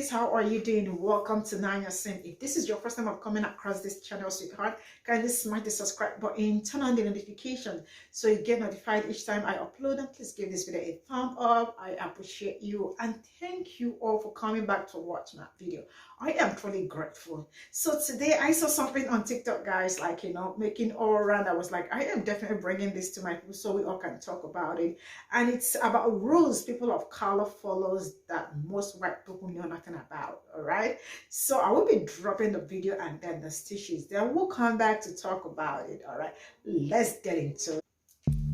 How are you doing? Welcome to Nanyacim. If this is your first time of coming across this channel, sweetheart, kindly smash the subscribe button, turn on the notification so you get notified each time I upload, and please give this video a thumb up. I appreciate you and thank you all for coming back to watch my video. I am truly grateful. So today I saw something on TikTok, guys, like, making all around. I was like, I am definitely bringing this to my people so we all can talk about it. And it's about rules people of color follows that most white people know nothing about. All right, so I will be dropping the video and then the stitches, then we'll come back to talk about it. All right, let's get into it.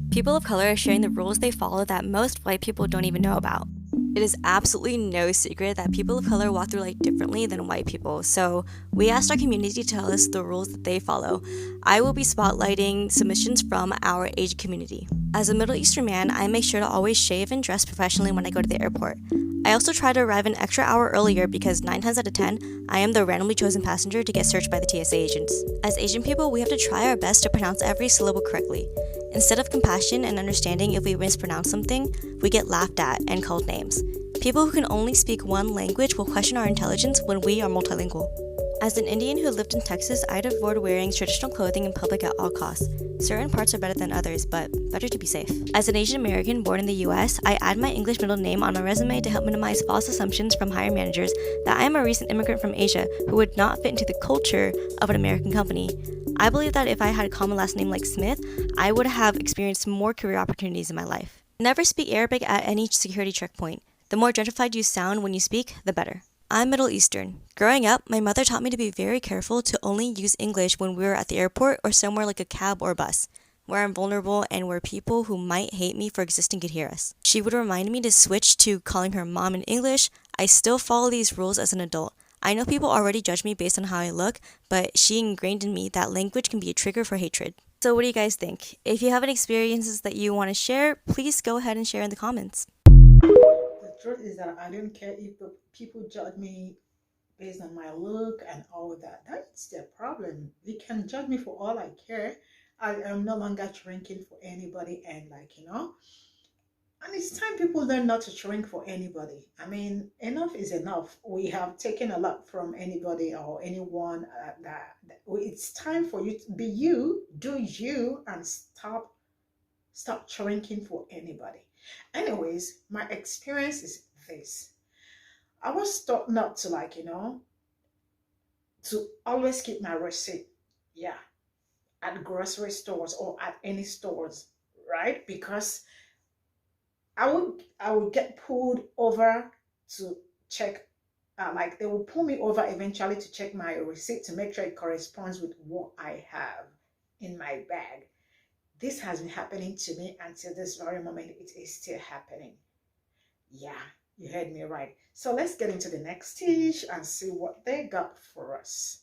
People of color are sharing the rules they follow that most white people don't even know about. It is absolutely no secret that people of color walk through life differently than white people, so we asked our community to tell us the rules that they follow. I will be spotlighting submissions from our Asian community. As a Middle Eastern man, I make sure to always shave and dress professionally when I go to the airport. I also try to arrive an extra hour earlier because 9 times out of 10, I am the randomly chosen passenger to get searched by the TSA agents. As Asian people, we have to try our best to pronounce every syllable correctly. Instead of compassion and understanding if we mispronounce something, we get laughed at and called names. People who can only speak one language will question our intelligence when we are multilingual. As an Indian who lived in Texas, I'd avoid wearing traditional clothing in public at all costs. Certain parts are better than others, but better to be safe. As an Asian American born in the US, I add my English middle name on my resume to help minimize false assumptions from hiring managers that I am a recent immigrant from Asia who would not fit into the culture of an American company. I believe that if I had a common last name like Smith, I would have experienced more career opportunities in my life. Never speak Arabic at any security checkpoint. The more gentrified you sound when you speak, the better. I'm Middle Eastern. Growing up, my mother taught me to be very careful to only use English when we were at the airport or somewhere like a cab or bus, where I'm vulnerable and where people who might hate me for existing could hear us. She would remind me to switch to calling her mom in English. I still follow these rules as an adult. I know people already judge me based on how I look, but she ingrained in me that language can be a trigger for hatred. So what do you guys think? If you have any experiences that you want to share, please go ahead and share in the comments. The truth is that I don't care if the people judge me based on my look and all that. That's their problem. They can judge me for all I care. I am no longer drinking for anybody, and and it's time people learn not to shrink for anybody. I mean, enough is enough. We have taken a lot from anybody or anyone. It's time for you to be you, do you, and stop shrinking for anybody. Anyways, my experience is this. I was taught not to to always keep my receipt. Yeah, at grocery stores or at any stores, right? Because I would get pulled over to check, like they will pull me over eventually to check my receipt to make sure it corresponds with what I have in my bag. This has been happening to me until this very moment. It is still happening. Yeah, you heard me right. So let's get into the next stage and see what they got for us.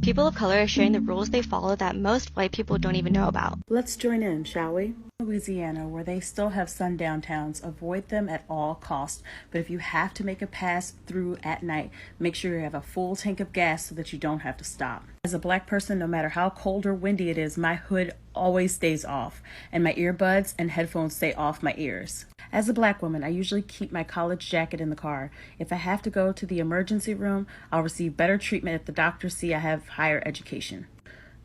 People of color are sharing the rules they follow that most white people don't even know about. Let's join in, shall we? Louisiana, where they still have sundown towns, avoid them at all costs. But if you have to make a pass through at night, make sure you have a full tank of gas so that you don't have to stop. As a black person, no matter how cold or windy it is, my hood always stays off, and my earbuds and headphones stay off my ears. As a black woman, I usually keep my college jacket in the car. If I have to go to the emergency room, I'll receive better treatment if the doctors see I have higher education.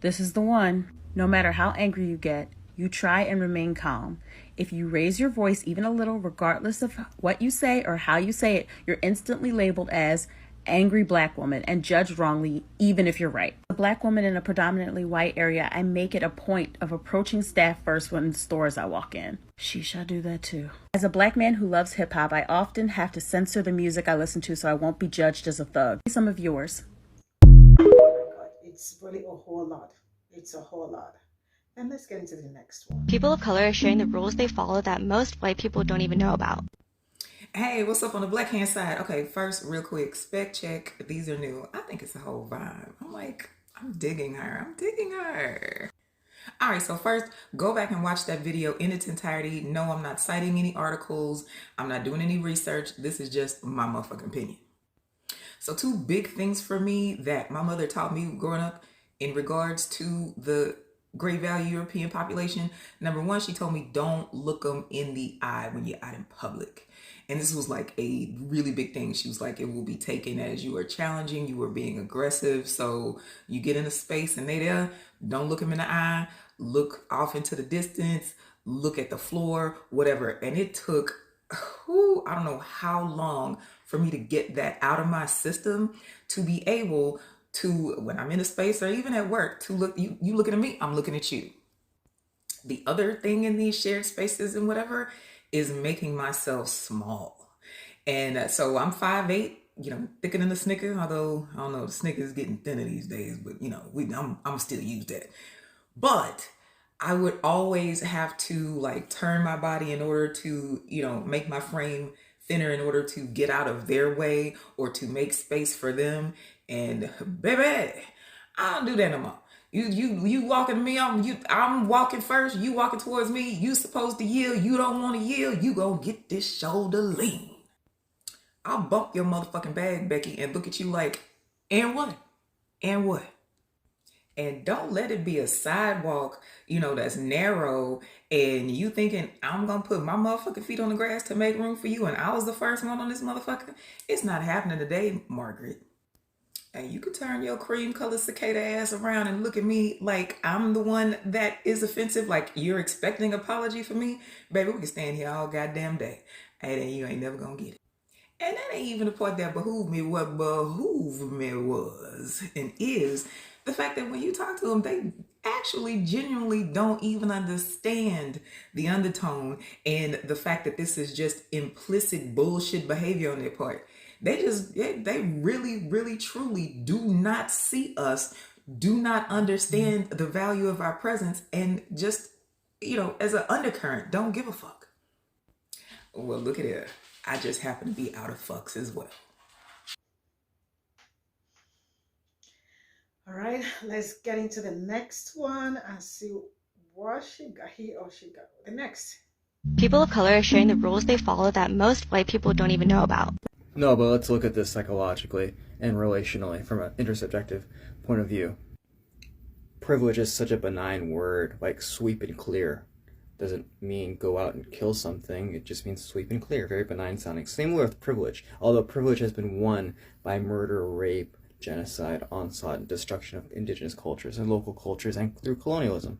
This is the one. No matter how angry you get, you try and remain calm. If you raise your voice even a little, regardless of what you say or how you say it, you're instantly labeled as angry black woman and judged wrongly, even if you're right. A black woman in a predominantly white area, I make it a point of approaching staff first when in stores I walk in. Sheesh, I do that too. As a black man who loves hip hop, I often have to censor the music I listen to so I won't be judged as a thug. Some of yours. Oh my God, it's really a whole lot. It's a whole lot. And let's get into the next one. People of color are sharing the rules they follow that most white people don't even know about. Hey, what's up on the black hand side? Okay, first, real quick, spec check. These are new. I think it's a whole vibe. I'm digging her. I'm digging her. All right, so first, go back and watch that video in its entirety. No, I'm not citing any articles. I'm not doing any research. This is just my motherfucking opinion. So two big things for me that my mother taught me growing up in regards to the Great Value European population. Number one, she told me don't look them in the eye when you're out in public. And this was like a really big thing. She was like, it will be taken as you are challenging, you are being aggressive. So you get in a space and they there, don't look them in the eye, look off into the distance, look at the floor, whatever. And it took, I don't know how long for me to get that out of my system to be able to, when I'm in a space or even at work, to look, you looking at me, I'm looking at you. The other thing in these shared spaces and whatever is making myself small. And so I'm 5'8", thicker than the Snicker, although I don't know, the Snicker is getting thinner these days, but I'm still use that. But I would always have to like turn my body in order to, make my frame thinner in order to get out of their way or to make space for them. And baby, I don't do that no more. You walking to me, I'm walking first, you walking towards me, you supposed to yield, you don't want to yield, you gonna get this shoulder lean. I'll bump your motherfucking bag, Becky, and look at you like, and what? And what? And don't let it be a sidewalk, that's narrow and you thinking I'm gonna put my motherfucking feet on the grass to make room for you and I was the first one on this motherfucker. It's not happening today, Margaret. And you can turn your cream colored cicada ass around and look at me like I'm the one that is offensive, like you're expecting apology for me. Baby, we can stand here all goddamn day. And then you ain't never gonna get it. And that ain't even the part that behooved me. What behooved me was and is the fact that when you talk to them, they actually genuinely don't even understand the undertone and the fact that this is just implicit bullshit behavior on their part. They really, really, truly do not see us, do not understand the value of our presence, and just, as an undercurrent, don't give a fuck. Well, look at it. I just happen to be out of fucks as well. All right, let's get into the next one and see what he or she got. The next. People of color are sharing the rules they follow that most white people don't even know about. No, but let's look at this psychologically and relationally from an intersubjective point of view. Privilege is such a benign word, like sweep and clear. Doesn't mean go out and kill something, it just means sweep and clear, very benign sounding. Same with privilege, although privilege has been won by murder, rape, genocide, onslaught, and destruction of indigenous cultures and local cultures and through colonialism.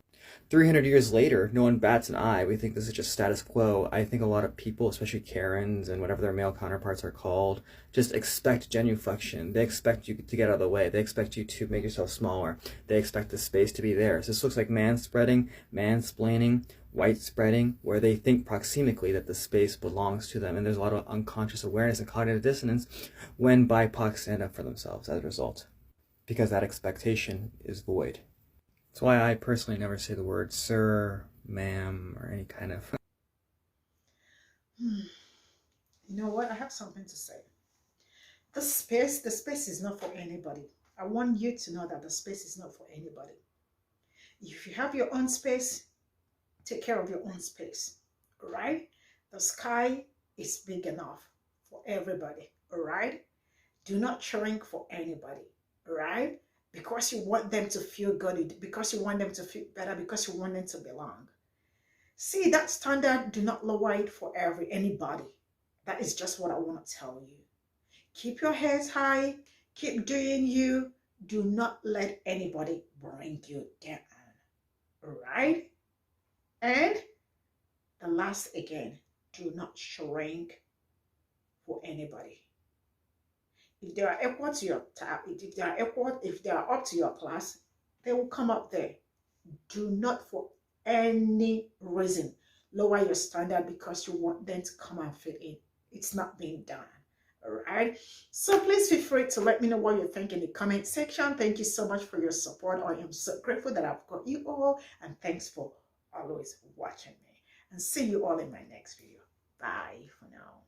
300 years later, no one bats an eye. We think this is just status quo. I think a lot of people, especially Karens and whatever their male counterparts are called, just expect genuflection. They expect you to get out of the way. They expect you to make yourself smaller. They expect the space to be theirs. This looks like manspreading, mansplaining, white spreading, where they think proximically that the space belongs to them. And there's a lot of unconscious awareness and cognitive dissonance when BIPOC stand up for themselves as a result, because that expectation is void. That's why I personally never say the word sir, ma'am, or any kind of... You know what? I have something to say. The space is not for anybody. I want you to know that the space is not for anybody. If you have your own space, take care of your own space, all right? The sky is big enough for everybody, all right? Do not shrink for anybody, all right? Because you want them to feel good, because you want them to feel better, because you want them to belong. See, that standard, do not lower it for anybody. That is just what I want to tell you. Keep your heads high, keep doing you. Do not let anybody bring you down, all right? And the last again, do not shrink for anybody. If they are equal to your if they are up to your class, they will come up there. Do not for any reason lower your standard because you want them to come and fit in. It's not being done. All right. So please feel free to let me know what you think in the comment section. Thank you so much for your support. I am so grateful that I've got you all, and thanks for always watching me. And see you all in my next video. Bye for now.